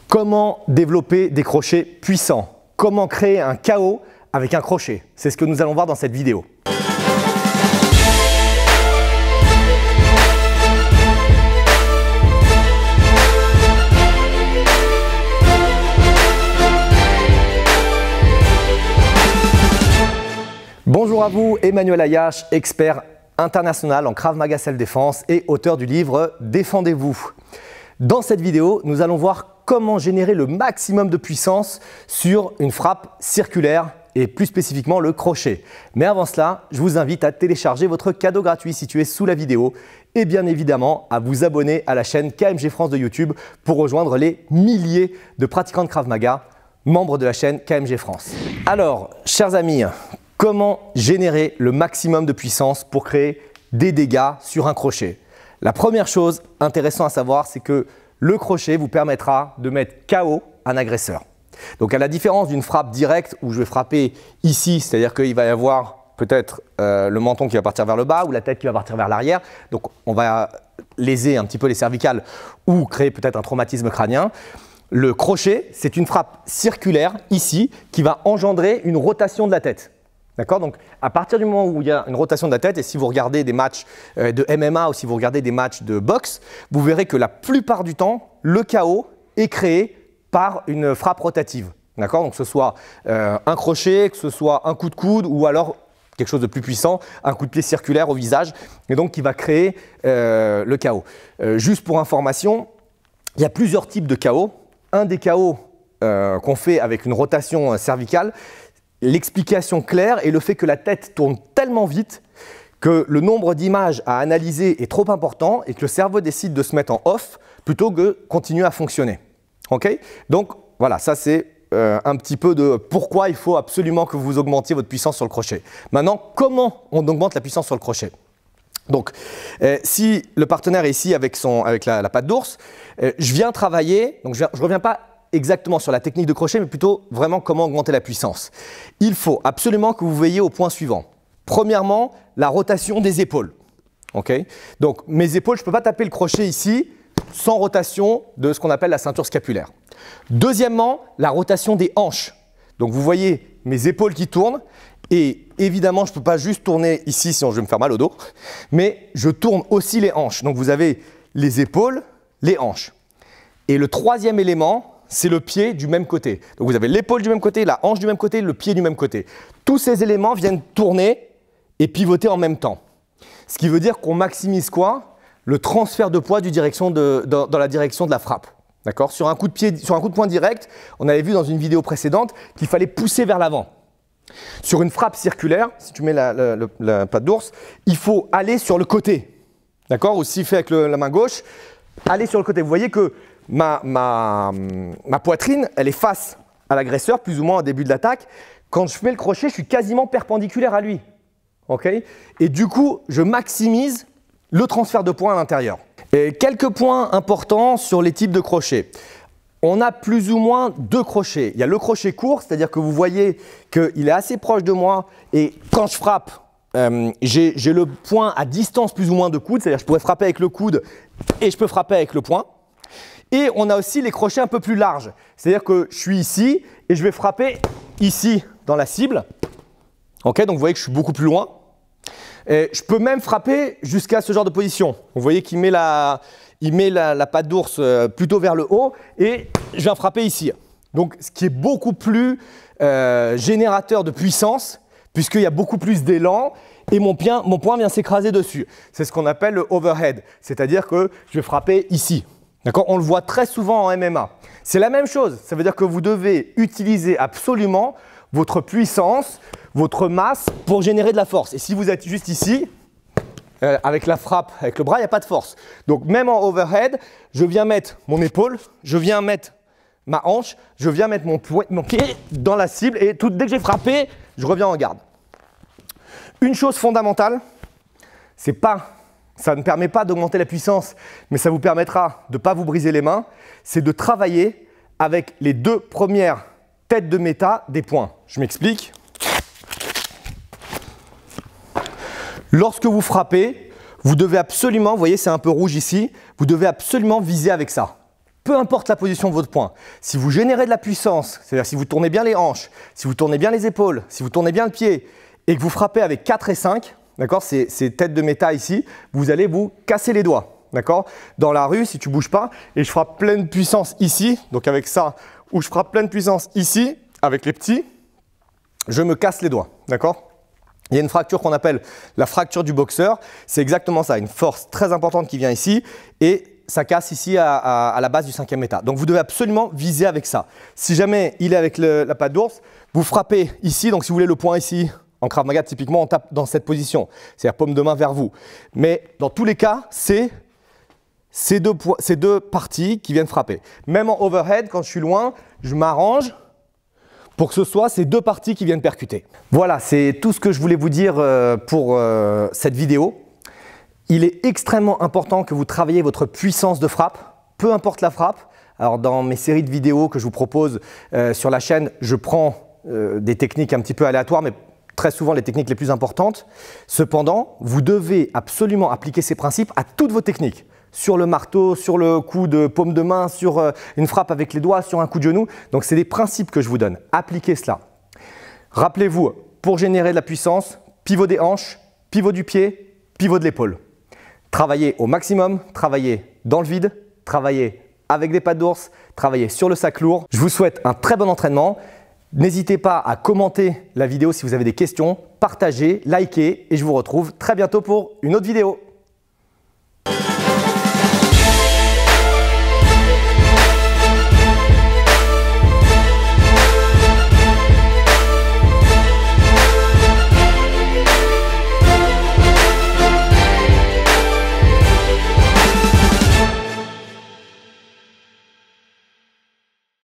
Comment développer des crochets puissants? Comment créer un KO avec un crochet? C'est ce que nous allons voir dans cette vidéo. Bonjour à vous, Emmanuel Ayache, expert international en Krav Maga Self-Défense et auteur du livre Défendez-vous. Dans cette vidéo, nous allons voir comment générer le maximum de puissance sur une frappe circulaire et plus spécifiquement le crochet. Mais avant cela, je vous invite à télécharger votre cadeau gratuit situé sous la vidéo et bien évidemment à vous abonner à la chaîne KMG France de YouTube pour rejoindre les milliers de pratiquants de Krav Maga, membres de la chaîne KMG France. Alors, chers amis, comment générer le maximum de puissance pour créer des dégâts sur un crochet? La première chose intéressante à savoir, c'est que le crochet vous permettra de mettre KO un agresseur. Donc à la différence d'une frappe directe où je vais frapper ici, c'est-à-dire qu'il va y avoir peut-être le menton qui va partir vers le bas ou la tête qui va partir vers l'arrière, donc on va léser un petit peu les cervicales ou créer peut-être un traumatisme crânien. Le crochet, c'est une frappe circulaire ici qui va engendrer une rotation de la tête. D'accord? Donc, à partir du moment où il y a une rotation de la tête, et si vous regardez des matchs de MMA ou si vous regardez des matchs de boxe, vous verrez que la plupart du temps, le KO est créé par une frappe rotative. D'accord? Donc, que ce soit un crochet, que ce soit un coup de coude ou alors quelque chose de plus puissant, un coup de pied circulaire au visage, et donc qui va créer le KO. Juste pour information, il y a plusieurs types de KO. Un des KO qu'on fait avec une rotation cervicale, l'explication claire est le fait que la tête tourne tellement vite que le nombre d'images à analyser est trop important et que le cerveau décide de se mettre en off plutôt que continuer à fonctionner. Okay? Donc voilà, ça c'est un petit peu de pourquoi il faut absolument que vous augmentiez votre puissance sur le crochet. Maintenant, comment on augmente la puissance sur le crochet? Donc, si le partenaire est ici avec la patte d'ours, je viens travailler, donc je ne reviens pas exactement sur la technique de crochet, mais plutôt vraiment comment augmenter la puissance. Il faut absolument que vous veilliez au point suivant. Premièrement, la rotation des épaules. Okay? Donc, mes épaules, je ne peux pas taper le crochet ici sans rotation de ce qu'on appelle la ceinture scapulaire. Deuxièmement, la rotation des hanches. Donc, vous voyez mes épaules qui tournent et évidemment, je ne peux pas juste tourner ici sinon je vais me faire mal au dos, mais je tourne aussi les hanches. Donc, vous avez les épaules, les hanches. Et le troisième élément, c'est le pied du même côté. Donc vous avez l'épaule du même côté, la hanche du même côté, le pied du même côté. Tous ces éléments viennent tourner et pivoter en même temps. Ce qui veut dire qu'on maximise quoi? Le transfert de poids dans la direction de la frappe. D'accord? Sur un coup de poing direct, on avait vu dans une vidéo précédente qu'il fallait pousser vers l'avant. Sur une frappe circulaire, si tu mets la patte d'ours, il faut aller sur le côté. D'accord? Aussi fait avec la main gauche, aller sur le côté. Vous voyez que ma poitrine, elle est face à l'agresseur, plus ou moins au début de l'attaque. Quand je mets le crochet, je suis quasiment perpendiculaire à lui. Okay? Et du coup, je maximise le transfert de poids à l'intérieur. Et quelques points importants sur les types de crochets. On a plus ou moins deux crochets. Il y a le crochet court, c'est-à-dire que vous voyez qu'il est assez proche de moi et quand je frappe, j'ai le poing à distance plus ou moins de coude, c'est-à-dire que je pourrais frapper avec le coude et je peux frapper avec le poing. Et on a aussi les crochets un peu plus larges, c'est-à-dire que je suis ici et je vais frapper ici dans la cible. Okay, donc vous voyez que je suis beaucoup plus loin. Et je peux même frapper jusqu'à ce genre de position. Vous voyez qu'il met la patte d'ours plutôt vers le haut et je viens frapper ici. Donc ce qui est beaucoup plus générateur de puissance puisqu'il y a beaucoup plus d'élan et mon poing vient s'écraser dessus. C'est ce qu'on appelle le overhead, c'est-à-dire que je vais frapper ici. D'accord? On le voit très souvent en MMA. C'est la même chose. Ça veut dire que vous devez utiliser absolument votre puissance, votre masse pour générer de la force. Et si vous êtes juste ici, avec la frappe, avec le bras, il n'y a pas de force. Donc même en overhead, je viens mettre mon épaule, je viens mettre ma hanche, je viens mettre mon pied dans la cible et dès que j'ai frappé, je reviens en garde. Une chose fondamentale, ça ne permet pas d'augmenter la puissance, mais ça vous permettra de ne pas vous briser les mains, c'est de travailler avec les deux premières têtes de méta des points. Je m'explique. Lorsque vous frappez, vous devez absolument, vous voyez c'est un peu rouge ici, vous devez absolument viser avec ça. Peu importe la position de votre poing. Si vous générez de la puissance, c'est-à-dire si vous tournez bien les hanches, si vous tournez bien les épaules, si vous tournez bien le pied et que vous frappez avec 4 et 5, d'accord, ces têtes de méta ici, vous allez vous casser les doigts. D'accord. Dans la rue, si tu ne bouges pas, et je frappe pleine puissance ici, donc avec ça, ou je frappe pleine puissance ici, avec les petits, je me casse les doigts. D'accord. Il y a une fracture qu'on appelle la fracture du boxeur. C'est exactement ça, une force très importante qui vient ici et ça casse ici à la base du 5e méta. Donc vous devez absolument viser avec ça. Si jamais il est avec la patte d'ours, vous frappez ici, donc si vous voulez le poing ici, en Krav Maga, typiquement on tape dans cette position, c'est-à-dire paume de main vers vous. Mais dans tous les cas, c'est ces deux parties qui viennent frapper. Même en overhead, quand je suis loin, je m'arrange pour que ce soit ces deux parties qui viennent percuter. Voilà, c'est tout ce que je voulais vous dire pour cette vidéo. Il est extrêmement important que vous travailliez votre puissance de frappe, peu importe la frappe. Alors dans mes séries de vidéos que je vous propose sur la chaîne, je prends des techniques un petit peu aléatoires, mais très souvent les techniques les plus importantes. Cependant, vous devez absolument appliquer ces principes à toutes vos techniques. Sur le marteau, sur le coup de paume de main, sur une frappe avec les doigts, sur un coup de genou. Donc c'est des principes que je vous donne. Appliquez cela. Rappelez-vous, pour générer de la puissance, pivot des hanches, pivot du pied, pivot de l'épaule. Travaillez au maximum, travaillez dans le vide, travaillez avec des pattes d'ours, travaillez sur le sac lourd. Je vous souhaite un très bon entraînement. N'hésitez pas à commenter la vidéo si vous avez des questions, partagez, likez et je vous retrouve très bientôt pour une autre vidéo.